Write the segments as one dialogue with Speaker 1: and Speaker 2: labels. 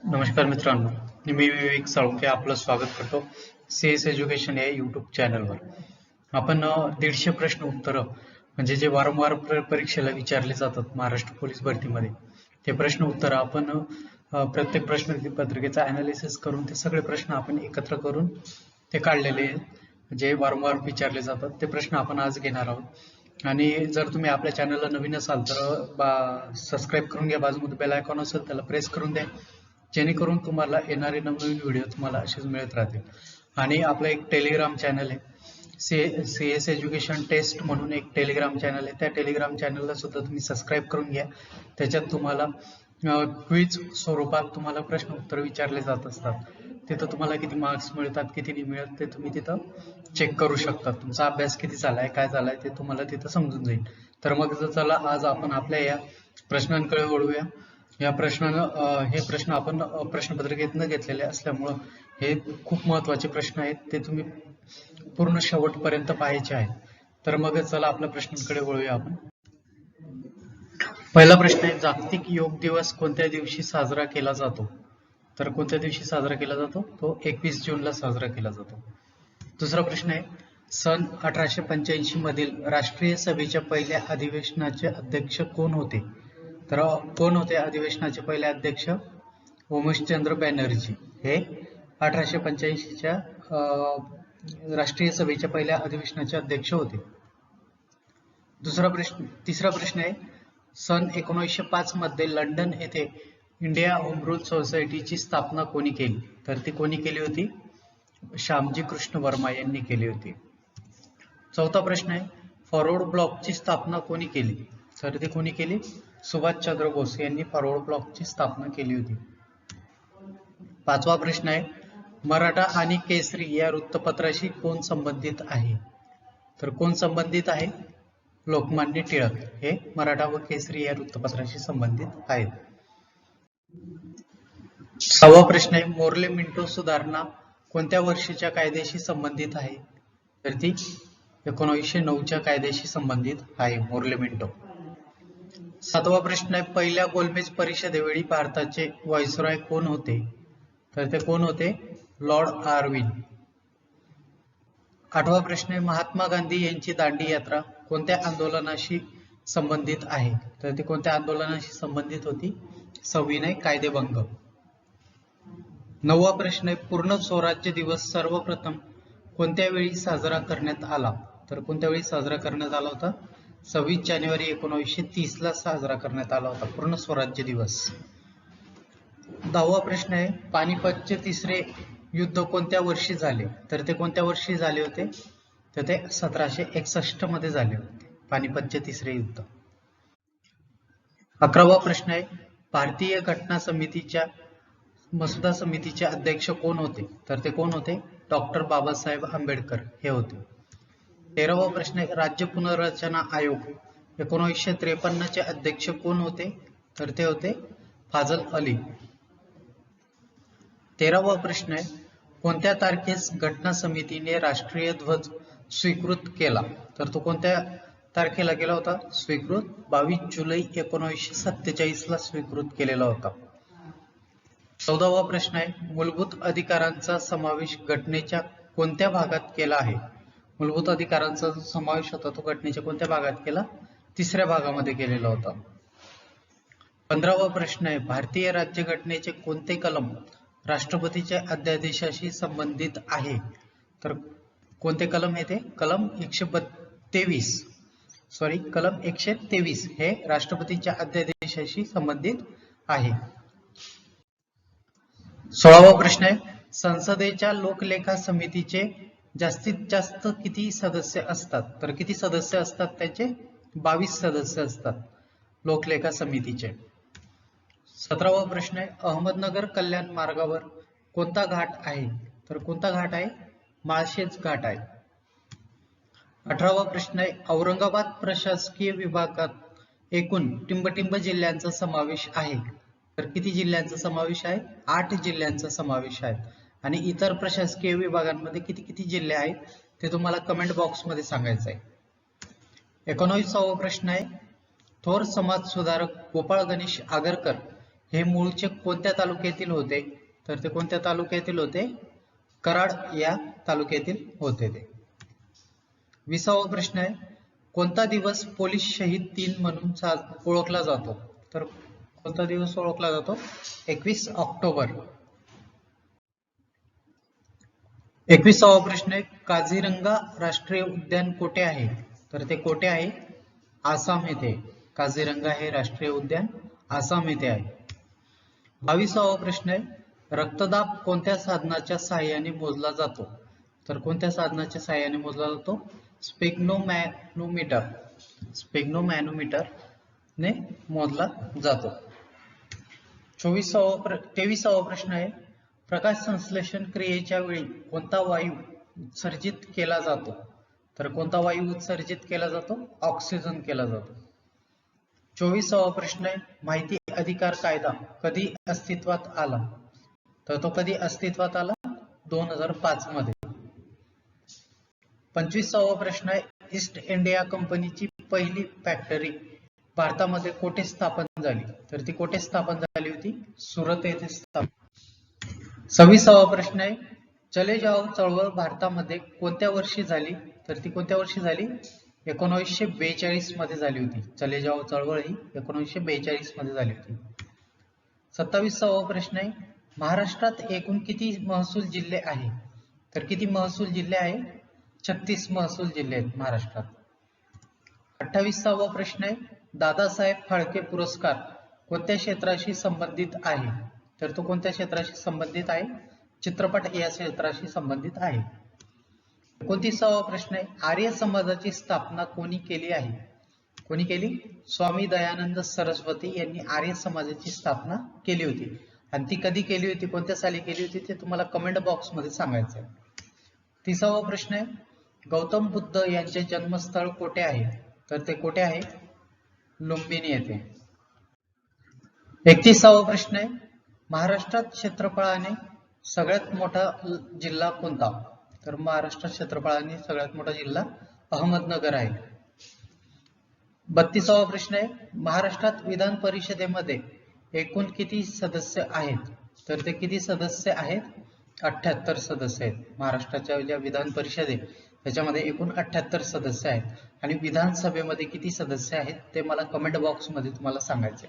Speaker 1: नमस्कार मित्रांनो, मी विवेक साळुंखे आपलं स्वागत करतो CS एज्युकेशन या यूट्यूब चॅनलवर. आपण 150 प्रश्न उत्तर म्हणजे जे वारंवार परीक्षेला विचारले जातात महाराष्ट्र पोलीस भरतीमध्ये ते प्रश्न उत्तर आपण प्रत्येक प्रश्न पत्रिकेचा अनालिसिस करून ते सगळे प्रश्न आपण एकत्र करून ते काढलेले जे वारंवार विचारले जातात ते प्रश्न आपण आज घेणार आहोत. आणि जर तुम्ही आपल्या चॅनलला नवीन असाल तर सबस्क्राईब करून घ्या, बाजूमध्ये बेल आयकॉन असेल त्याला प्रेस करून द्या, जेणेकरून तुम्हाला येणारे नवनवीन व्हिडिओ तुम्हाला असेच मिळत राहतील. आणि आपलं एक टेलिग्राम चॅनल आहे CS एज्युकेशन टेस्ट म्हणून एक टेलिग्राम चॅनल आहे, त्या टेलिग्राम चॅनलला सुद्धा तुम्ही सबस्क्राईब करून घ्या. त्याच्यात तुम्हाला क्विज स्वरूपात तुम्हाला प्रश्न उत्तर विचारले जात असतात. तिथं तुम्हाला किती मार्क्स मिळतात किती नाही मिळत ते तुम्ही तिथं चेक करू शकता. तुमचा अभ्यास किती झालाय काय झालाय ते तुम्हाला तिथं समजून जाईल. तर मग चला आज आपण आपल्या या प्रश्नांकडे वळूया. या प्रश्नानं हे प्रश्न आपण प्रश्नपत्रिकेतनं घेतलेले असल्यामुळं हे खूप महत्त्वाचे प्रश्न आहेत, ते तुम्ही पूर्ण शेवटपर्यंत पाहायचे आहेत. तर मग चला आपल्या प्रश्नांकडे वळूया आपण. पहिला प्रश्न आहे, जागतिक योग दिवस कोणत्या दिवशी साजरा केला जातो? तर कोणत्या दिवशी साजरा केला जातो? तो 21 जूनला साजरा केला जातो. दुसरा प्रश्न आहे, सन 1885 मधील राष्ट्रीय सभेच्या पहिल्या अधिवेशनाचे अध्यक्ष कोण होते? तर कोण होते अधिवेशनाचे पहिले अध्यक्ष? उमेशचंद्र बॅनर्जी हे 1885च्या राष्ट्रीय सभेच्या पहिल्या अधिवेशनाचे अध्यक्ष होते. तिसरा प्रश्न आहे, सन 1905 मध्ये लंडन येथे इंडिया होम रूल सोसायटीची स्थापना कोणी केली? तर ती कोणी केली होती? श्यामजी कृष्ण वर्मा यांनी केली होती. चौथा प्रश्न आहे, फॉरवर्ड ब्लॉकची स्थापना कोणी केली? तर ती कोणी केली? सुभाषचंद्र बोस यांनी फॉरवर्ड ब्लॉकची स्थापना केली होती. पाचवा प्रश्न आहे, मराठा आणि केसरी या वृत्तपत्राशी कोण संबंधित आहे? तर कोण संबंधित आहे? लोकमान्य टिळक हे मराठा व केसरी या वृत्तपत्राशी संबंधित आहेत. सहावा प्रश्न आहे, मोर्ले मिंटो सुधारणा कोणत्या वर्षीच्या कायद्याशी संबंधित आहे? तर ती 1909च्या कायद्याशी संबंधित आहे मोर्ले मिंटो. सातवा प्रश्न आहे, पहिल्या गोलमेज परिषदेवेळी भारताचे व्हाईसरॉय कोण होते? तर ते कोण होते? Lord Irwin. आठवा प्रश्न आहे, महात्मा गांधी यांची दांडी यात्रा कोणत्या आंदोलनाशी संबंधित आहे? तर ती कोणत्या आंदोलनाशी संबंधित होती? सविनय कायदेभंग. नववा प्रश्न आहे, पूर्ण स्वराज्य दिवस सर्वप्रथम कोणत्या वेळी साजरा करण्यात आला? तर कोणत्या वेळी साजरा करण्यात आला होता? 26 जानेवारी 1930 ला साजरा करण्यात आला होता पूर्ण स्वराज्य दिवस. दहावा प्रश्न आहे, पानिपतचे तिसरे युद्ध कोणत्या वर्षी झाले? तर ते कोणत्या वर्षी झाले होते? तर ते 1761 मध्ये झाले होते पानिपतचे तिसरे युद्ध. 11वा प्रश्न आहे, भारतीय घटना समितीच्या मसुदा समितीचे अध्यक्ष कोण होते? तर ते कोण होते? डॉक्टर बाबासाहेब आंबेडकर हे होते. 13वा प्रश्न आहे, राज्य पुनर्रचना आयोग 1953 चे अध्यक्ष कोण होते? तर ते होते फाजल अली. 13वा प्रश्न आहे, कोणत्या तारखेस घटना समितीने राष्ट्रीय ध्वज स्वीकृत केला? तर तो कोणत्या तारखेला केला होता स्वीकृत? 22 जुलै 1947 ला स्वीकृत केलेला होता. 14वा प्रश्न आहे, मूलभूत अधिकारांचा समावेश घटनेच्या कोणत्या भागात केला आहे? मूलभूत अधिकारांचा समावेश होता तो घटनेच्या कोणत्या भागात केला? 3ऱ्या भागामध्ये केलेला होता. 15वा प्रश्न आहे, भारतीय राज्यघटनेचे कोणते कलम राष्ट्रपतीच्या अध्यादेशाशी संबंधित आहे? तर कोणते कलम आहे ते? कलम 123 हे राष्ट्रपतीच्या अध्यादेशाशी संबंधित आहे. 16वा प्रश्न आहे, संसदेच्या लोकलेखा समितीचे जास्तीत जास्त किती सदस्य असतात? तर किती सदस्य असतात त्याचे? 22 सदस्य असतात लोकलेखा समितीचे. 17वा प्रश्न आहे, अहमदनगर कल्याण मार्गावर कोणता घाट आहे? तर कोणता घाट आहे? माळशेज घाट आहे. 18वा प्रश्न आहे, औरंगाबाद प्रशासकीय विभागात एकूण टिंबटिंब जिल्ह्यांचा समावेश आहे? तर किती जिल्ह्यांचा समावेश आहे? 8 जिल्ह्यांचा समावेश आहे. आणि इतर प्रशासकीय विभागांमध्ये किती किती जिल्हे आहेत ते तुम्हाला कमेंट बॉक्स मध्ये सांगायचं आहे. 19वा प्रश्न आहे, थोर समाज सुधारक गोपाळ गणेश आगरकर हे मूळचे कोणत्या तालुक्यातील होते? तर ते कोणत्या तालुक्यातील होते? कराड या तालुक्यातील होते ते. 20वा प्रश्न आहे, कोणता दिवस पोलीस शहीद दिन म्हणून ओळखला जातो? तर कोणता दिवस ओळखला जातो? 21 ऑक्टोबर. 21वा प्रश्न आहे, काझीरंगा राष्ट्रीय उद्यान कोठे आहे? तर ते कोठे आहे? आसाम येथे. काझीरंगा हे राष्ट्रीय उद्यान आसाम येथे आहे. 22वा प्रश्न आहे, रक्तदाब कोणत्या साधनाच्या साहाय्याने मोजला जातो? तर कोणत्या साधनाच्या साहाय्याने मोजला जातो? स्पेग्नोमॅनोमीटर. स्पेग्नोमॅनोमीटर ने मोजला जातो. 23वा प्रश्न आहे, प्रकाश संश्लेषण क्रियेच्या वेळी कोणता वायू उत्सर्जित केला जातो? तर कोणता वायू उत्सर्जित केला जातो? ऑक्सिजन केला जातो. 24वा प्रश्न आहे, माहिती अधिकार कायदा कधी अस्तित्वात आला? तर तो कधी अस्तित्वात आला? 2005 मध्ये. 25वा प्रश्न आहे, ईस्ट इंडिया कंपनीची पहिली फॅक्टरी भारतामध्ये कोठे स्थापन झाली? तर ती कोठे स्थापन झाली होती? सुरत येथे स्थापन. 26वा प्रश्न आहे, चले जाओ चळवळ भारतामध्ये कोणत्या वर्षी झाली? तर ती कोणत्या वर्षी झाली? 1942 मध्ये झाली होती. चले जाओ चळवळ ही 1942 मध्ये झाली होती. 27वा प्रश्न आहे, महाराष्ट्रात एकूण किती महसूल जिल्हे आहे? तर किती महसूल जिल्हे आहे? 36 महसूल जिल्हे आहेत महाराष्ट्रात. 28वा प्रश्न आहे, दादासाहेब फाळके पुरस्कार कोणत्या क्षेत्राशी संबंधित आहे? तर तो कोणत्या क्षेत्राशी संबंधित आहे? चित्रपट या क्षेत्राशी संबंधित आहे. 29वा प्रश्न आहे, आर्य समाजाची स्थापना कोणी केली आहे? कोणी केली? स्वामी दयानंद सरस्वती यांनी आर्य समाजाची स्थापना केली होती. आणि ती कधी केली होती, कोणत्या साली केली होती ते तुम्हाला कमेंट बॉक्स मध्ये सांगायचं आहे. 30वा प्रश्न आहे, गौतम बुद्ध यांचे जन्मस्थळ कोठे आहे? तर ते कोठे आहे? लुंबिनी येथे. 31वा प्रश्न आहे, महाराष्ट्रात क्षेत्रफळाने सगळ्यात मोठा जिल्हा कोणता? तर महाराष्ट्रात क्षेत्रफळाने सगळ्यात मोठा जिल्हा अहमदनगर आहे. 32वा प्रश्न आहे, महाराष्ट्रात विधान परिषदेमध्ये एकूण किती सदस्य आहेत? तर ते किती सदस्य आहेत? 78 सदस्य आहेत. महाराष्ट्राच्या ज्या विधान परिषद आहे त्याच्यामध्ये एकूण 78 सदस्य आहेत. आणि विधानसभेमध्ये किती सदस्य आहेत ते मला कमेंट बॉक्स मध्ये तुम्हाला सांगायचे.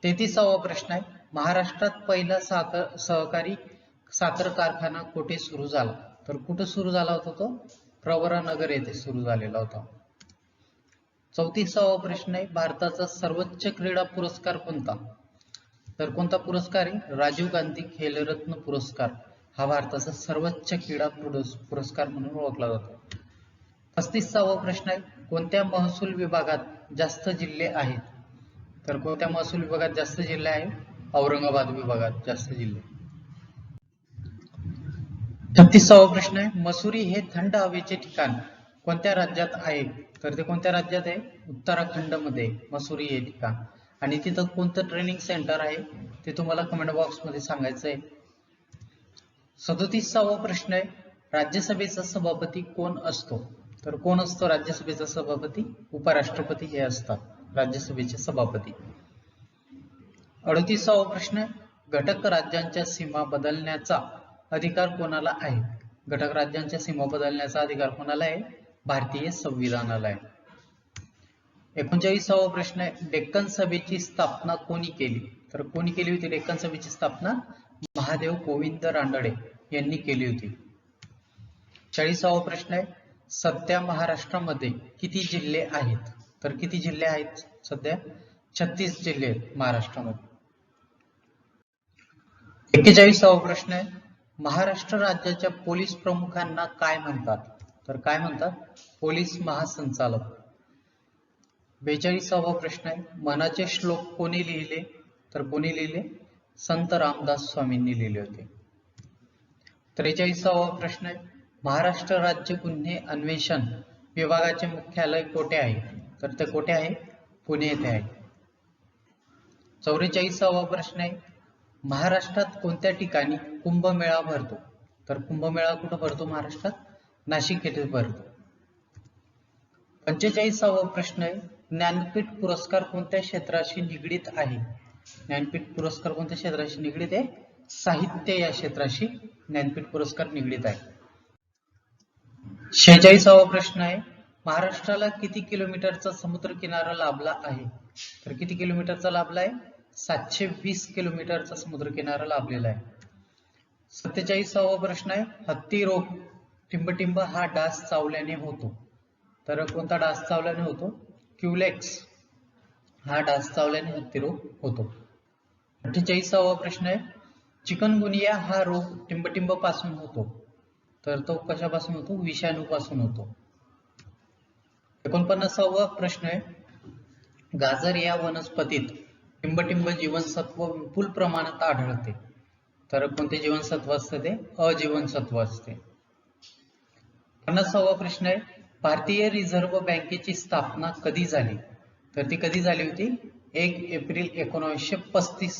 Speaker 1: 33वा प्रश्न आहे, महाराष्ट्रात पहिला सहकारी साखर कारखाना कुठे सुरू झाला? तर कुठे सुरू झाला होता तो? प्रवरानगर येथे सुरू झालेला होता. 34वा प्रश्न आहे, भारताचा सर्वोच्च क्रीडा पुरस्कार कोणता? तर कोणता पुरस्कार आहे? राजीव गांधी खेलरत्न पुरस्कार हा भारताचा सर्वोच्च क्रीडा पुरस्कार म्हणून ओळखला जातो. 35वा प्रश्न आहे, कोणत्या महसूल विभागात जास्त जिल्हे आहेत? तर कोणत्या महसूल विभागात जास्त जिल्हे आहेत? औरंगाबाद विभागात जास्त जिल्हे. 36वा प्रश्न आहे, मसुरी हे थंड हवेचे ठिकाण कोणत्या राज्यात आहे? तर ते कोणत्या राज्यात आहे? उत्तराखंड मध्ये मसुरी हे ठिकाण. आणि तिथं कोणतं ट्रेनिंग सेंटर आहे ते तुम्हाला कमेंट बॉक्स मध्ये सांगायचं आहे. 37वा प्रश्न आहे, राज्यसभेचा सभापती कोण असतो? तर कोण असतो राज्यसभेचा सभापती? उपराष्ट्रपती हे असतात राज्यसभेचे सभापती. 38वा प्रश्न, घटक राज्यांच्या सीमा बदलण्याचा अधिकार कोणाला आहे? घटक राज्यांच्या सीमा बदलण्याचा अधिकार कोणाला आहे? भारतीय संविधानाला आहे. 39वा प्रश्न आहे, डेक्कन सभेची स्थापना कोणी केली? तर कोणी केली होती डेक्कन सभेची स्थापना? महादेव गोविंद रानडे यांनी केली होती. 40वा प्रश्न आहे, सध्या महाराष्ट्रामध्ये किती जिल्हे आहेत? तर किती जिल्हे आहेत सध्या? 36 जिल्हे आहेत महाराष्ट्रामध्ये. 41वा प्रश्न आहे, महाराष्ट्र राज्याच्या पोलीस प्रमुखांना काय म्हणतात? तर काय म्हणतात? पोलीस महासंचालक. 42वा प्रश्न आहे, मनाचे श्लोक कोणी लिहिले? तर कोणी लिहिले? संत रामदास स्वामींनी लिहिले होते. 43वा प्रश्न आहे, महाराष्ट्र राज्य गुन्हे अन्वेषण विभागाचे मुख्यालय कोठे आहे? तर ते कोठे आहे? पुणे येथे आहे. 44वा प्रश्न आहे, महाराष्ट्रात कोणत्या ठिकाणी कुंभमेळा भरतो? तर कुंभमेळा कुठे भरतो महाराष्ट्रात? नाशिक येथे भरतो. 45वा प्रश्न आहे, ज्ञानपीठ पुरस्कार कोणत्या क्षेत्राशी निगडीत आहे? ज्ञानपीठ पुरस्कार कोणत्या क्षेत्राशी निगडीत आहे? साहित्य या क्षेत्राशी ज्ञानपीठ पुरस्कार निगडीत आहे. 46वा प्रश्न आहे, महाराष्ट्राला किती किलोमीटरचा समुद्र किनारा लाभला आहे? तर किती किलोमीटरचा लाभला आहे? 720 किलोमीटरचा समुद्र किनारा लाभलेला आहे. 47वा प्रश्न आहे, हत्ती रोग टिंबटिंब हा डास चावल्याने होतो. तर कोणता डास चावल्याने होतो? क्युलेक्स हा डास चावल्याने हत्ती रोग होतो. 48वा प्रश्न आहे, चिकनगुनिया हा रोग टिंबटिंब पासून होतो. तर तो कशापासून होतो? विषाणूपासून होतो. 49वा प्रश्न आहे, गाजर या वनस्पतीत टिंबटिंब जीवनसत्व विपुल प्रमाणात आढळते. तर कोणते जीवनसत्व असते ते? अजीवनसत्व असते. 50वा प्रश्न आहे, भारतीय रिझर्व्ह बँकेची स्थापना कधी झाली? तर ती कधी झाली होती? 1 एप्रिल 1935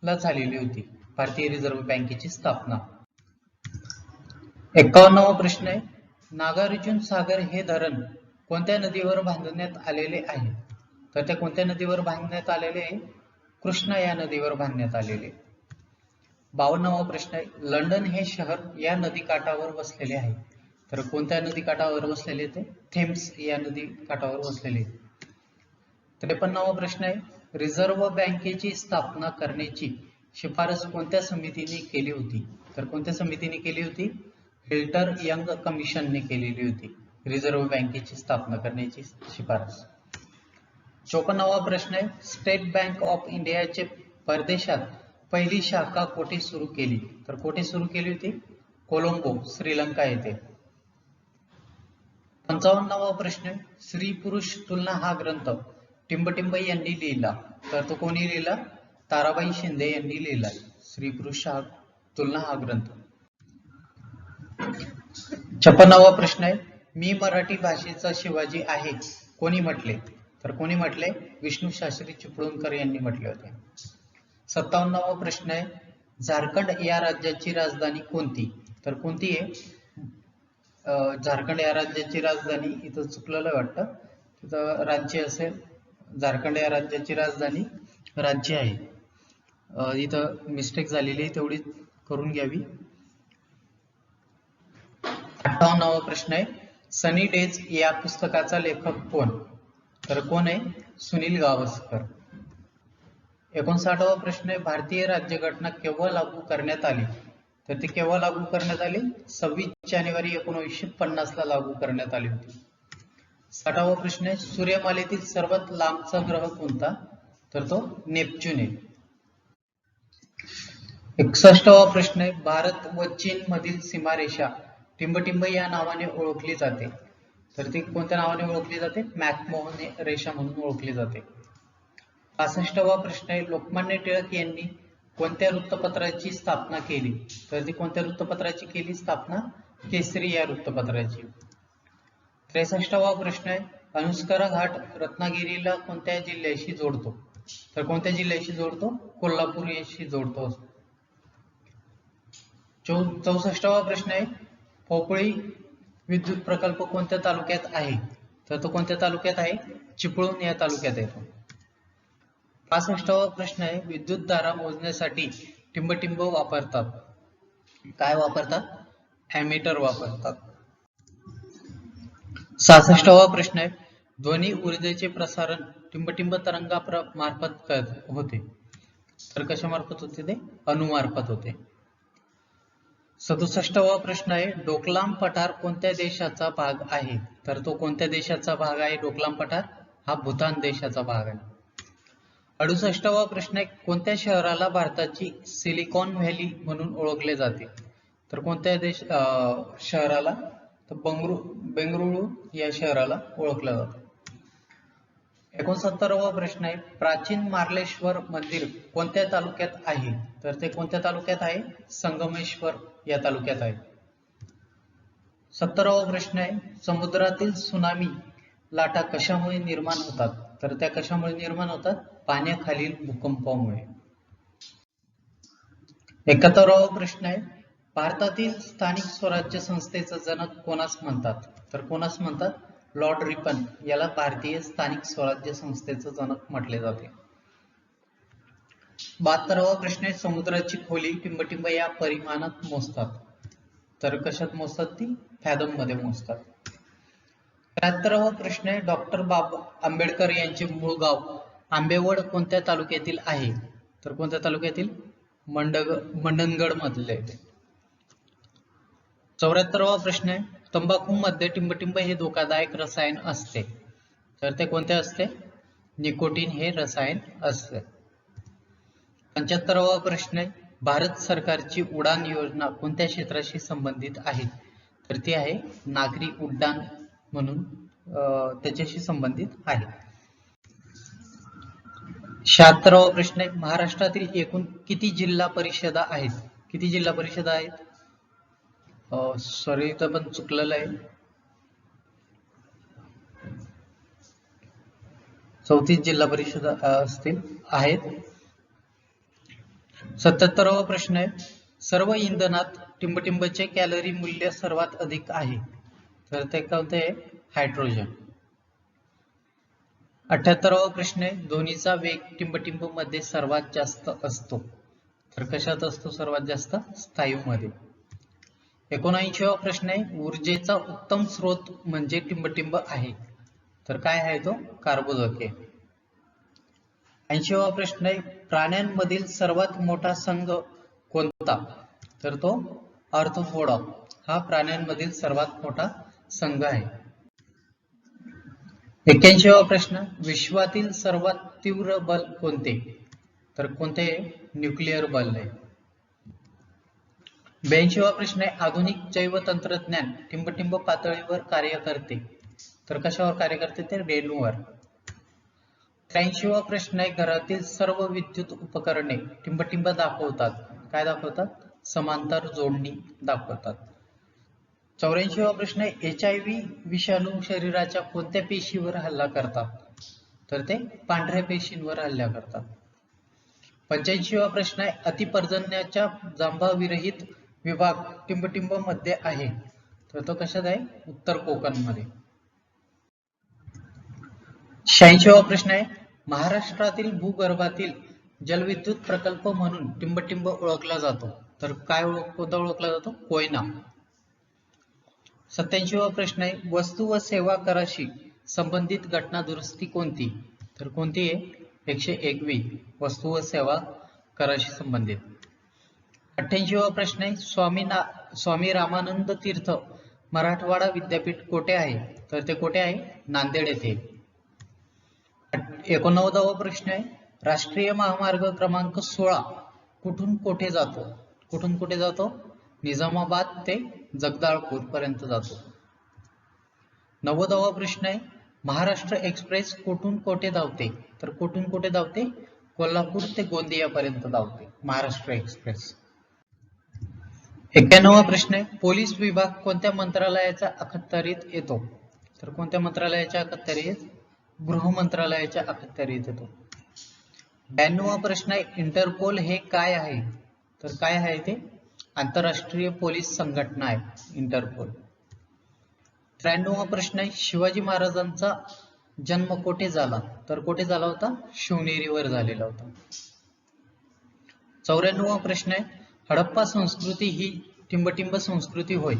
Speaker 1: ला झालेली होती भारतीय रिझर्व्ह बँकेची स्थापना. 51वा प्रश्न आहे, नागार्जुन सागर हे धरण कोणत्या नदीवर बांधण्यात आलेले आहे? तर ते कोणत्या नदीवर बांधण्यात आलेले आहे? कृष्णा या नदीवर बांधण्यात आलेले. 52वा प्रश्न आहे, लंडन हे शहर या नदीकाठावर वसलेले आहे. तर कोणत्या नदीकाठावर वसलेले ते? थेम्स या नदीकाठावर वसलेले. 53वा प्रश्न आहे, रिझर्व्ह बँकेची स्थापना करण्याची शिफारस कोणत्या समितीने केली होती? तर कोणत्या समितीने केली होती? हिल्टर यंग कमिशनने केलेली होती रिझर्व्ह बँकेची स्थापना करण्याची शिफारस. 54वा प्रश्न आहे, स्टेट बँक ऑफ इंडियाचे परदेशात पहिली शाखा कोठे सुरू केली? तर कोठे सुरू केली होती? कोलंबो, श्रीलंका येथे. 55वा प्रश्न आहे, स्त्री पुरुष तुलना हा ग्रंथ टिंबटिंब यांनी लिहिला. तर तो कोणी लिहिला? ताराबाई शिंदे यांनी लिहिला स्त्री पुरुष तुलना हा ग्रंथ. 56वा प्रश्न आहे, मी मराठी भाषेचा शिवाजी आहे कोणी म्हटले? तर कोणी म्हटले? विष्णू शास्त्री चिपळूणकर यांनी म्हटले होते. 57वा प्रश्न आहे, झारखंड या राज्याची राजधानी कोणती? तर कोणती आहे? झारखंड या राज्याची राजधानी, इथं चुकलेलं वाटतं, तिथं राज्य असेल. झारखंड या राज्याची राजधानी राज्य आहे. इथं मिस्टेक झालेली आहे, तेवढी करून घ्यावी. 58वा प्रश्न आहे, सनी डेज या पुस्तकाचा लेखक कोण? तर कोण आहे? सुनील गावस्कर. 59वा प्रश्न आहे, भारतीय राज्यघटना केव्हा लागू करण्यात आली? तर ती केव्हा लागू करण्यात आली? 26 जानेवारी 1950 ला लागू करण्यात आली होती. 60वा प्रश्न आहे, सूर्यमालेतील सर्वात लांबचा ग्रह कोणता? तर तो नेपच्यून आहे. 61वा प्रश्न आहे, भारत व चीन मधील सीमारेषा टिंबटिंब या नावाने ओळखली जाते. तर ती कोणत्या नावाने ओळखली जाते? मॅकमोहन रेषा म्हणून ओळखली जाते. 65वा प्रश्न आहे, लोकमान्य टिळक यांनी कोणत्या वृत्तपत्राची स्थापना केली? तर ती कोणत्या वृत्तपत्राची केली स्थापना? केसरी या वृत्तपत्राची. 63वा प्रश्न आहे, अनुस्करा घाट रत्नागिरीला कोणत्या जिल्ह्याशी जोडतो? तर कोणत्या जिल्ह्याशी जोडतो? कोल्हापूर याशी जोडतो. 64वा प्रश्न आहे, पोपळी विद्युत प्रकल्प कोणत्या तालुक्यात आहे? तर तो कोणत्या तालुक्यात आहे? चिपळूण या तालुक्यात येतो. 65वा प्रश्न आहे, विद्युत धारा मोजण्यासाठी टिंबटिंब वापरतात. काय वापरतात? ॲमीटर वापरतात. 66वा प्रश्न आहे, ध्वनी ऊर्जेचे प्रसारण टिंबटिंब तरंगा मार्फत होते. तर कशा मार्फत होते ते? अणुमार्फत होते. 67वा प्रश्न आहे, डोकलाम पठार कोणत्या देशाचा भाग आहे? तर तो कोणत्या देशाचा भाग आहे? डोकलाम पठार हा भूतान देशाचा भाग आहे. 68वा प्रश्न आहे, कोणत्या शहराला भारताची सिलिकॉन व्हॅली म्हणून ओळखले जाते? तर कोणत्या शहराला? तर बेंगळुरू या शहराला ओळखलं जातं. 69वा प्रश्न आहे, प्राचीन मार्लेश्वर मंदिर कोणत्या तालुक्यात आहे? तर ते कोणत्या तालुक्यात आहे? संगमेश्वर या तालुक्यात आहे. 70वा प्रश्न आहे, समुद्रातील त्सुनामी लाटा कशामुळे निर्माण होतात? तर त्या कशामुळे निर्माण होतात? पाण्याखालील भूकंपामुळे. 71वा प्रश्न आहे, भारतातील स्थानिक स्वराज्य संस्थेचा जनक कोणास म्हणतात? तर कोणास म्हणतात? लॉर्ड रिपन याला भारतीय स्थानिक स्वराज्य संस्थेचं जनक म्हटले जाते. 72वा प्रश्न आहे, समुद्राची खोली टिंबटिंब या परिमाणात मोजतात. तर कशात मोजतात? ती फॅथम मध्ये मोजतात. 73वा प्रश्न आहे, डॉक्टर आंबेडकर यांचे मूळ गाव आंबेवड कोणत्या तालुक्यातील आहे? तर कोणत्या तालुक्यातील? मंडणगड मधले. 74वा प्रश्न आहे, तंबाखूमध्ये टिंबटिंब हे धोकादायक रसायन असते. तर ते कोणते असते? निकोटीन हे रसायन असते. 75वा प्रश्न आहे, भारत सरकारची उडान योजना कोणत्या क्षेत्राशी संबंधित आहे? तर ती आहे नागरी उड्डाण म्हणून त्याच्याशी संबंधित आहे. 76वा प्रश्न आहे, महाराष्ट्रातील एकूण किती जिल्हा परिषदा आहेत? किती जिल्हा परिषदा आहेत? सॉरी, इथं पण चुकलेलं आहे. 34 जिल्हा परिषद असतील आहेत. 77वा प्रश्न आहे, सर्व इंधनात टिंबटिंबचे कॅलरी मूल्य सर्वात अधिक आहे. तर ते कोणते आहे? हायड्रोजन. 78वा प्रश्न आहे, ध्वनीचा वेग टिंबटिंब मध्ये सर्वात जास्त असतो. तर कशात असतो सर्वात जास्त? स्थायूमध्ये. 79वा प्रश्न आहे, ऊर्जेचा उत्तम स्रोत म्हणजे टिंबटिंब आहे. तर काय आहे तो? कार्बोदके. 80वा प्रश्न आहे, प्राण्यांमधील सर्वात मोठा संघ कोणता? तर तो आर्थ्रोपोडा हा प्राण्यांमधील सर्वात मोठा संघ आहे. 81वा प्रश्न, विश्वातील सर्वात तीव्र बल कोणते? तर कोणते? न्यूक्लिअर बल आहे. 82वा प्रश्न आहे, आधुनिक जैव तंत्रज्ञान टिंबटिंब पातळीवर कार्य करते. तर कशावर कार्य करते? ते रेणूवर. 83वा प्रश्न आहे, घरातील सर्व विद्युत उपकरणे टिंबटिंब दाखवतात. काय दाखवतात? समांतर जोडणी दाखवतात. 84वा प्रश्न आहे, HIV विषाणू शरीराच्या कोणत्या पेशीवर हल्ला करतात? तर ते पांढऱ्या पेशींवर हल्ला करतात. 85वा प्रश्न आहे, अतिपर्जन्याच्या जांभाविरहित विभाग टिंबटिंब मध्ये आहे. तर तो कशात आहे? उत्तर कोकण मध्ये. 86वा प्रश्न आहे, महाराष्ट्रातील भूगर्भातील जलविद्युत प्रकल्प म्हणून टिंबटिंब ओळखला जातो. तर काय कोणता ओळखला जातो? कोयना. 87वा प्रश्न आहे, वस्तू व सेवा कराशी संबंधित घटना दुरुस्ती कोणती? तर कोणती आहे? 121 वस्तू व सेवा कराशी संबंधित. 88वा प्रश्न आहे, स्वामी रामानंद तीर्थ मराठवाडा विद्यापीठ कोठे आहे? तर ते कोठे आहे? नांदेड येथे. 89वा प्रश्न आहे, राष्ट्रीय महामार्ग क्रमांक 16 कुठून कोठे जातो? कुठून कुठे जातो? निजामाबाद ते जगदाळपूर पर्यंत जातो. 90वा प्रश्न आहे, महाराष्ट्र एक्सप्रेस कुठून कोठे धावते? तर कुठून कोठे धावते? कोल्हापूर ते गोंदिया पर्यंत धावते महाराष्ट्र एक्सप्रेस. 91वा प्रश्न आहे, पोलीस विभाग कोणत्या मंत्रालयाच्या अखत्यारीत येतो? तर कोणत्या मंत्रालयाच्या अखत्यारीत? गृह मंत्रालयाच्या अखत्यारीत येतो. 92वा प्रश्न आहे, इंटरपोल हे काय आहे? तर काय आहे ते? आंतरराष्ट्रीय पोलीस संघटना आहे इंटरपोल. 93वा प्रश्न आहे, शिवाजी महाराजांचा जन्म कोठे झाला? तर कोठे झाला होता? शिवनेरीवर झालेला होता. 94वा प्रश्न आहे, हडप्पा संस्कृती ही टिंबटिंब संस्कृती होय.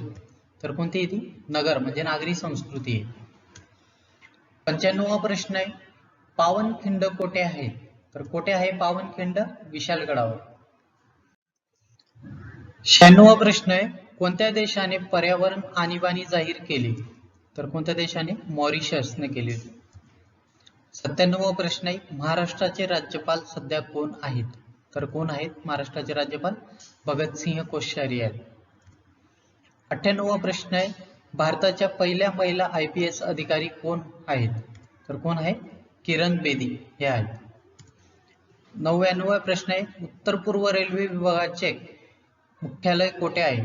Speaker 1: तर कोणती आहे ती? नगर म्हणजे नागरी संस्कृती आहे. 95वा प्रश्न आहे, पावनखिंड कोठे आहे? तर कोठे आहे पावनखिंड? विशालगडावर. 96वा प्रश्न आहे, कोणत्या देशाने पर्यावरण आणीबाणी जाहीर केली? तर कोणत्या देशाने? मॉरिशसने केली. 97वा प्रश्न आहे, महाराष्ट्राचे राज्यपाल सध्या कोण आहेत? तर कोण आहेत महाराष्ट्राचे राज्यपाल? भगतसिंह कोश्यारी आहेत. 98वा प्रश्न आहे, भारताच्या पहिल्या महिला IPS अधिकारी कोण आहेत? तर कोण आहे? किरण बेदी हे आहेत. 99वा प्रश्न आहे, उत्तर पूर्व रेल्वे विभागाचे मुख्यालय कोठे आहे?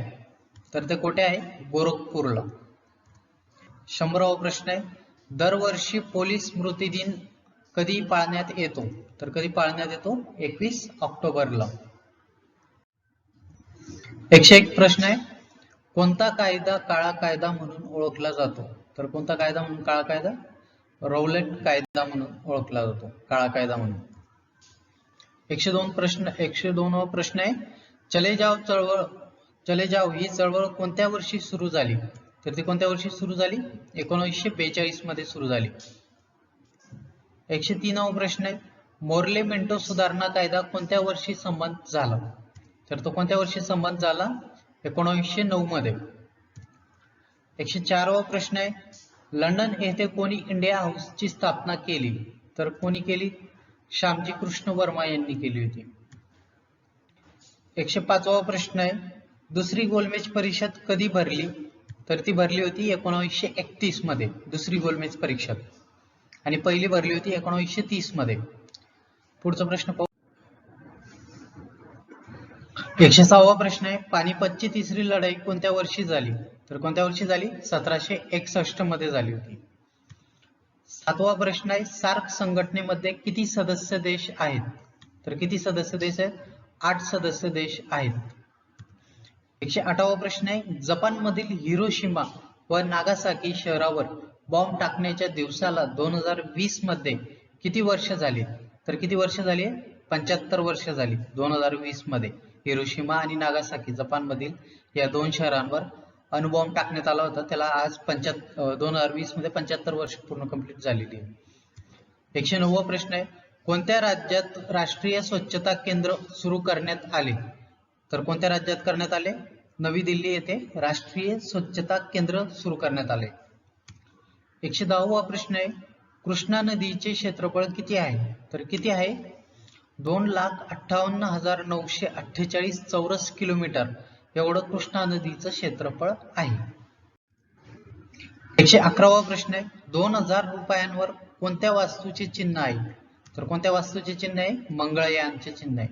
Speaker 1: तर ते कोठे आहे? गोरखपूरला. 100वा प्रश्न आहे, दरवर्षी पोलीस स्मृती दिन कधी पाळण्यात येतो? तर कधी पाळण्यात येतो? 21 ऑक्टोबरला. 101 प्रश्न आहे, कोणता कायदा काळा कायदा म्हणून ओळखला जातो? तर कोणता कायदा म्हणून काळा कायदा? रौलेट कायदा म्हणून ओळखला जातो काळा कायदा म्हणून. 102वा प्रश्न आहे, चले जाव ही चळवळ कोणत्या वर्षी सुरू झाली? तर ती कोणत्या वर्षी सुरू झाली? 1942 मध्ये सुरू झाली. 103वा प्रश्न आहे, मोर्ले मिंटो सुधारणा कायदा कोणत्या वर्षी संमत झाला? तर तो कोणत्या वर्षी संमत झाला? 1909 मध्ये. 104वा प्रश्न आहे, लंडन येथे कोणी इंडिया हाऊसची स्थापना केली? तर कोणी केली? श्यामजी कृष्ण वर्मा यांनी केली होती. 105वा प्रश्न आहे, दुसरी गोलमेज परिषद कधी भरली? तर ती भरली होती 1931 मध्ये दुसरी गोलमेज परिषद, आणि पहिली भरली होती 1930 मध्ये. पुढचा प्रश्न पाहू. 106वा प्रश्न आहे, पानिपतची तिसरी लढाई कोणत्या वर्षी झाली? तर कोणत्या वर्षी झाली? 1761 मध्ये झाली होती. 7वा प्रश्न आहे, सार्क संघटनेमध्ये किती सदस्य देश आहेत? तर किती सदस्य देश आहेत? 8 सदस्य देश आहेत. 108वा प्रश्न आहे, जपानमधील हिरोशिमा व नागासाकी शहरावर बॉम्ब टाकण्याच्या दिवसाला 2020 मध्ये किती वर्ष झाली? तर किती वर्ष झाली? 75 वर्ष झाली 2020 मध्ये. हिरोशिमा आणि नागासाकी जपानमधील या दोन शहरांवर अणुबॉम्ब टाकण्यात आला होता, त्याला आज 2020 मध्ये 75 वर्ष पूर्ण कंप्लीट झालेली आहे. 109वा प्रश्न आहे, कोणत्या राज्यात राष्ट्रीय स्वच्छता केंद्र सुरू करण्यात आले? तर कोणत्या राज्यात करण्यात आले? नवी दिल्ली येथे राष्ट्रीय स्वच्छता केंद्र सुरू करण्यात आले. 110वा प्रश्न आहे, कृष्णा नदीचे क्षेत्रफळ किती आहे? तर किती आहे? 2,58,948 चौरस किलोमीटर एवढं कृष्णा नदीचं क्षेत्रफळ आहे. 111वा प्रश्न आहे, 2000 रुपयांवर कोणत्या वास्तूचे चिन्ह आहे? तर कोणत्या वास्तूचे चिन्ह आहे? मंगळयानचे चिन्ह आहे.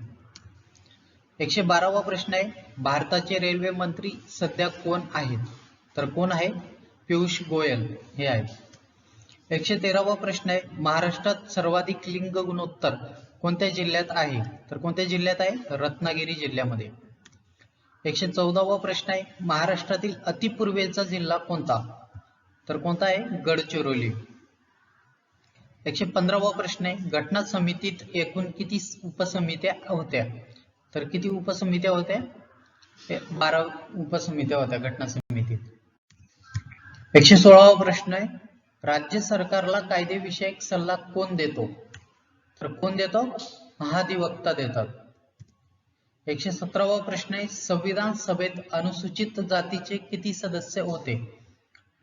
Speaker 1: 112वा प्रश्न आहे, भारताचे रेल्वे मंत्री सध्या कोण आहेत? तर कोण आहे? पियुष गोयल हे आहेत. 113वा प्रश्न आहे, महाराष्ट्रात सर्वाधिक लिंग गुणोत्तर कोणत्या जिल्ह्यात आहे? तर कोणत्या जिल्ह्यात आहे? रत्नागिरी जिल्ह्यामध्ये. 114वा प्रश्न आहे, महाराष्ट्रातील अतिपूर्वेचा जिल्हा कोणता? तर कोणता आहे? गडचिरोली. 115वा प्रश्न आहे, घटना समितीत एकूण किती उपसमित्या होत्या? तर किती उपसमित्या होत्या? 12 उपसमित्या होत्या घटना समितीत. 116वा प्रश्न आहे, राज्य सरकारला कायदेविषयक सल्ला कोण देतो? तर कोण देतो? महाधिवक्ता देतात. 117वा प्रश्न आहे, संविधान सभेत अनुसूचित जातीचे किती सदस्य होते?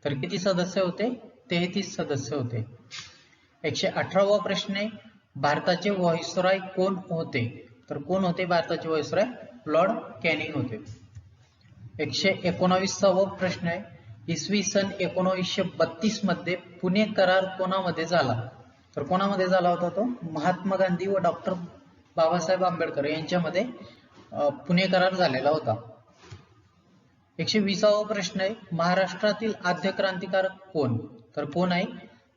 Speaker 1: तर किती सदस्य होते? 33 सदस्य होते. 118वा प्रश्न आहे, भारताचे व्हाईसरॉय कोण होते? तर कोण होते भारताचे व्हाईसरॉय? लॉर्ड कॅनिंग होते. 119वा प्रश्न आहे, इसवी सन 1932 मध्ये पुणे करार कोणामध्ये झाला? तर कोणामध्ये झाला होता तो? महात्मा गांधी व डॉक्टर बाबासाहेब आंबेडकर यांच्यामध्ये पुणे करार झालेला होता. 120वा प्रश्न आहे, महाराष्ट्रातील आद्य क्रांतिकारक कोण? तर कोण आहे?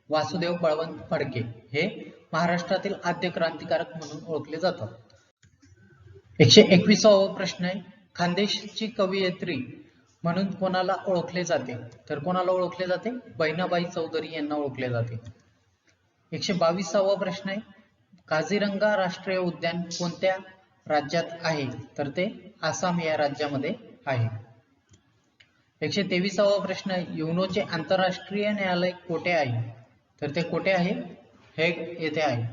Speaker 1: वासुदेव बळवंत फडके हे महाराष्ट्रातील आद्य क्रांतिकारक म्हणून ओळखले जातात. 121वा प्रश्न आहे, खानदेशची कवयित्री म्हणून कोणाला ओळखले जाते? तर कोणाला ओळखले जाते? बहिणाबाई चौधरी यांना ओळखले जाते. 122वा प्रश्न आहे, काझीरंगा राष्ट्रीय उद्यान कोणत्या राज्यात आहे? तर ते आसाम या राज्यामध्ये आहे. 123वा प्रश्न आहे, युनोचे आंतरराष्ट्रीय न्यायालय कोठे आहे? तर ते कोठे आहे? हेग येथे आहे.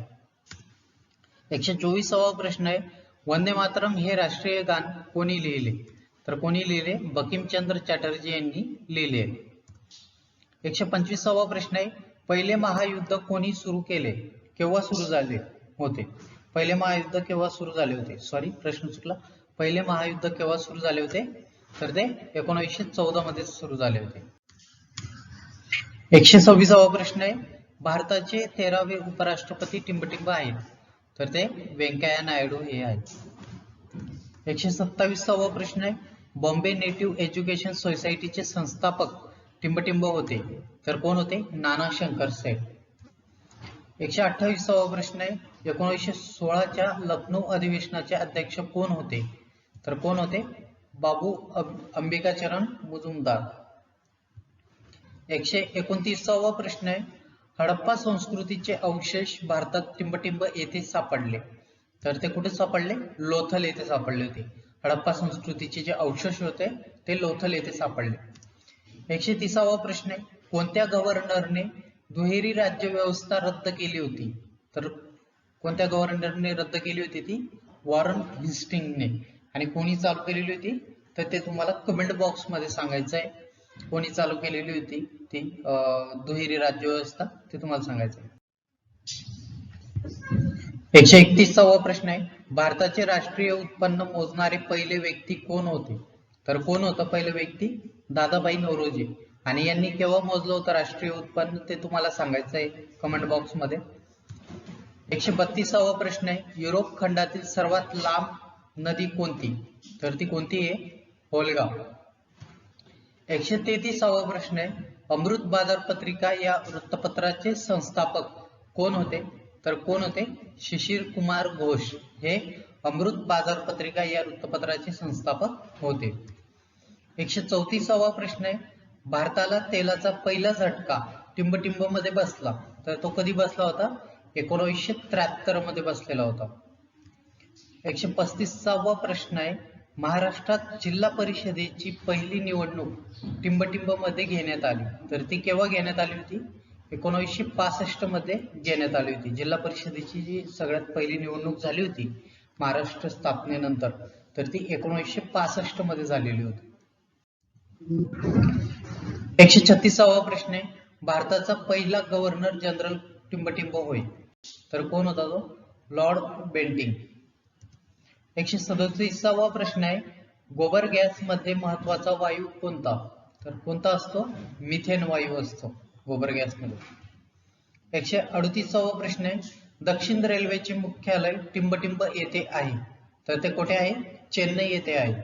Speaker 1: 124वा प्रश्न आहे, वंदे मातरम हे राष्ट्रीय गान कोणी लिहिले? तर कोणी लिहिले? बंकिमचंद्र चॅटर्जी यांनी लिहिले. 125वा प्रश्न आहे, पहिले महायुद्ध कोणी सुरू केले? केव्हा सुरू झाले होते? पहिले महायुद्ध केव्हा सुरू झाले होते? सॉरी, प्रश्न चुकला. पहिले महायुद्ध केव्हा सुरू झाले होते? तर ते 1914 मध्ये सुरू झाले होते. 126वा प्रश्न आहे, भारताचे 13वे उपराष्ट्रपती टिंबटिंब आहेत? तर ते व्यंकय्या नायडू हे आहेत. 127वा प्रश्न आहे, बॉम्बे नेटिव्ह एज्युकेशन सोसायटीचे संस्थापक टिंबटिंब होते? तर कोण होते? नाना शंकर सेठ. 128वा प्रश्न आहे, 1916च्या लखनौ अधिवेशनाचे अध्यक्ष कोण होते? तर कोण होते? बाबू अंबिकाचरण मुजुमदार. 129वा प्रश्न आहे, हडप्पा संस्कृतीचे अवशेष भारतात टिंबटिंब येथे सापडले? तर ते कुठे सापडले? लोथल येथे सापडले होते. हडप्पा संस्कृतीचे जे अवशेष होते ते लोथल येथे सापडले. 130वा प्रश्न आहे, कोणत्या गव्हर्नरने दुहेरी राज्य व्यवस्था रद्द केली होती? तर कोणत्या गव्हर्नरने रद्द केली होती ती? वॉरन हेस्टिंग्जने. आणि कोणी चालू केलेली होती? तर ते तुम्हाला कमेंट बॉक्स मध्ये सांगायचं आहे. कोणी चालू केलेली होती ती दुहेरी राज्य व्यवस्था, ते तुम्हाला सांगायचं आहे. 131वा प्रश्न आहे, भारताचे राष्ट्रीय उत्पन्न मोजणारे पहिले व्यक्ती कोण होते? तर कोण होतं पहिले व्यक्ती? दादाभाई नौरोजी. आणि यांनी केव्हा मोजलं होतं राष्ट्रीय उत्पन्न, ते तुम्हाला सांगायचं आहे कमेंट बॉक्स मध्ये. 132वा प्रश्न आहे, युरोप खंडातील सर्वात लांब नदी कोणती? तर ती कोणती आहे? व्होल्गा. 133वा प्रश्न आहे, अमृत बाजार पत्रिका या वृत्तपत्राचे संस्थापक कोण होते? तर कोण होते? शिशिर कुमार घोष हे अमृत बाजार पत्रिका या वृत्तपत्राचे संस्थापक होते. 134वा प्रश्न आहे, भारताला तेलाचा पहिला झटका टिंबटिंब मध्ये बसला, तर तो कधी बसला होता? 1973 मध्ये बसलेला होता. 135वा प्रश्न आहे, महाराष्ट्रात जिल्हा परिषदेची पहिली निवडणूक टिंबटिंब मध्ये घेण्यात आली, तर ती केव्हा घेण्यात आली होती? 1965 मध्ये घेण्यात आली होती. जिल्हा परिषदेची जी सगळ्यात पहिली निवडणूक झाली होती महाराष्ट्र स्थापनेनंतर, तर ती 1965 मध्ये झालेली होती. 136वा प्रश्न आहे, भारताचा पहिला गव्हर्नर जनरल टिंबटिंब होय, तर कोण होता तो? Lord Bentinck. 137वा प्रश्न आहे, गोबर गॅस मध्ये महत्वाचा वायू कोणता? तर कोणता असतो? मिथेन वायू असतो गोबर गॅस मध्ये. 138वा प्रश्न आहे, दक्षिण रेल्वेचे मुख्यालय टिंबटिंब येथे आहे, तर ते कुठे आहे? चेन्नई येथे आहे.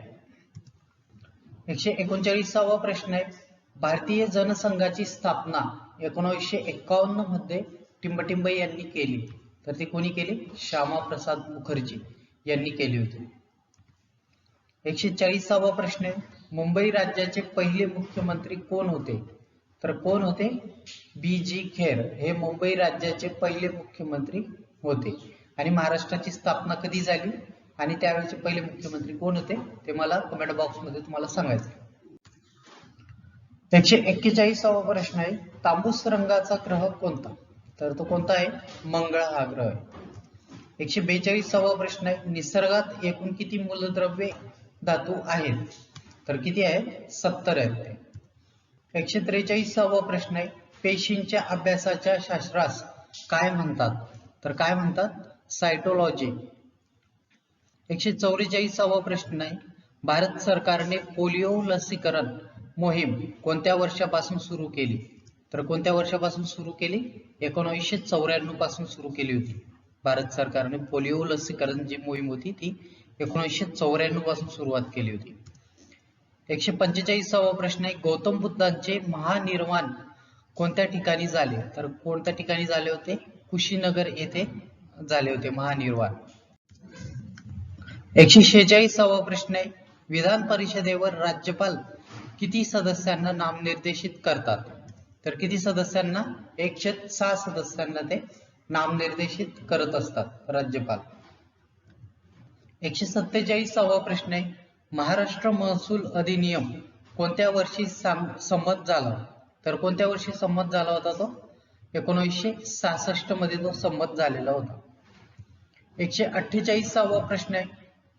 Speaker 1: 139वा प्रश्न आहे, भारतीय जनसंघाची स्थापना 1951 मध्ये टिंबटिंब यांनी केली, तर ती कोणी केली? श्यामा प्रसाद मुखर्जी यांनी केली होती. 140वा प्रश्न आहे, मुंबई राज्याचे पहिले मुख्यमंत्री कोण होते? तर कोण होते? BG खेर हे मुंबई राज्याचे पहिले मुख्यमंत्री होते. आणि महाराष्ट्राची स्थापना कधी झाली आणि त्यावेळेचे पहिले मुख्यमंत्री कोण होते ते मला कमेंट बॉक्स मध्ये तुम्हाला सांगायचं. 141वा प्रश्न आहे, तांबूस रंगाचा ग्रह कोणता? तर तो कोणता आहे? मंगळ हा ग्रह आहे. 142वा प्रश्न आहे, निसर्गात एकूण किती मूलद्रव्ये धातू आहेत? तर किती आहे? 70 आहेत. 143वा प्रश्न आहे, पेशींच्या अभ्यासाच्या शास्त्रास काय म्हणतात? तर काय म्हणतात? सायटोलॉजी. 144वा प्रश्न आहे, भारत सरकारने पोलिओ लसीकरण मोहीम कोणत्या वर्षापासून सुरू केली? तर कोणत्या वर्षापासून सुरू केली? 1994 पासून सुरू केली होती. भारत सरकारने पोलिओ लसीकरण जी मोहीम होती ती 1994 पासून सुरुवात केली होती. 145वा प्रश्न आहे, गौतम बुद्धांचे महानिर्वाण कोणत्या ठिकाणी झाले? तर कोणत्या ठिकाणी झाले होते? कुशीनगर येथे झाले होते महानिर्वाण. 146वा प्रश्न आहे, विधान परिषदेवर राज्यपाल किती सदस्यांना नामनिर्देशित करतात? तर किती सदस्यांना? 106 सदस्यांना ते नामनिर्देशित करत असतात राज्यपाल. 147वा प्रश्न आहे, महाराष्ट्र महसूल अधिनियम कोणत्या वर्षी संमत झाला? तर कोणत्या वर्षी संमत झाला होता तो? 1966 मध्ये तो संमत झालेला होता. 148वा प्रश्न आहे,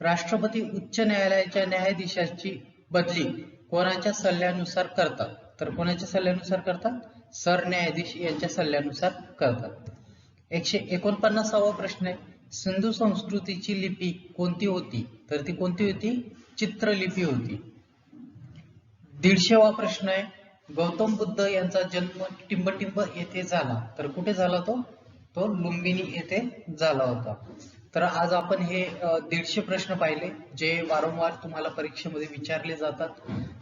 Speaker 1: राष्ट्रपती उच्च न्यायालयाच्या न्यायाधीशाची बदली कोणाच्या सल्ल्यानुसार करतात? तर कोणाच्या सल्ल्यानुसार करतात? सरन्यायाधीश यांच्या सल्ल्यानुसार करतात. 149वा प्रश्न आहे, सिंधू संस्कृतीची लिपी कोणती होती? तर ती कोणती होती? चित्रलिपी होती. 150वा प्रश्न आहे, गौतम बुद्ध यांचा जन्म टिंबटिंब येथे झाला, तर कुठे झाला तो? तो लुंबिनी येथे झाला होता. तर आज आपण हे 150 प्रश्न पाहिले जे वारंवार तुम्हाला परीक्षेमध्ये विचारले जातात.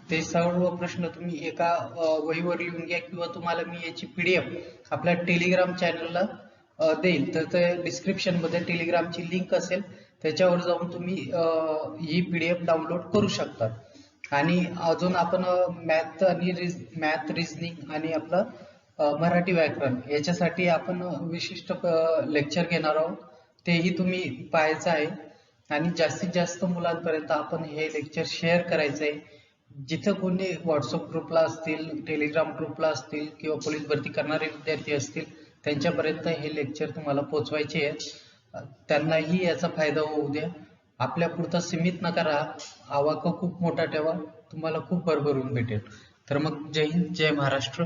Speaker 1: ते सर्व प्रश्न तुम्ही एका वहीवर लिहून घ्या किंवा तुम्हाला मी याची PDF आपल्या टेलिग्राम चॅनलला देईल, तर ते डिस्क्रिप्शन मध्ये टेलिग्रामची लिंक असेल, त्याच्यावर जाऊन तुम्ही ही PDF डाउनलोड करू शकता. आणि अजून आपण मॅथ रिझनिंग आणि आपलं मराठी व्याकरण याच्यासाठी आपण विशिष्ट लेक्चर घेणार आहोत. तेही तुम्ही पाहायचं आहे आणि जास्तीत जास्त मुलांपर्यंत आपण हे लेक्चर शेअर करायचं आहे. जिथं कोणी व्हॉट्सअप ग्रुपला असतील, टेलिग्राम ग्रुपला असतील किंवा पोलीस भरती करणारे विद्यार्थी असतील त्यांच्यापर्यंत हे लेक्चर तुम्हाला पोहोचवायचे आहे. त्यांनाही याचा फायदा होऊ द्या. आपल्या पुरता सीमित नका राहा, आवाका खूप मोठा ठेवा, तुम्हाला खूप भरभरून भेटेल. तर मग जय हिंद, जय महाराष्ट्र.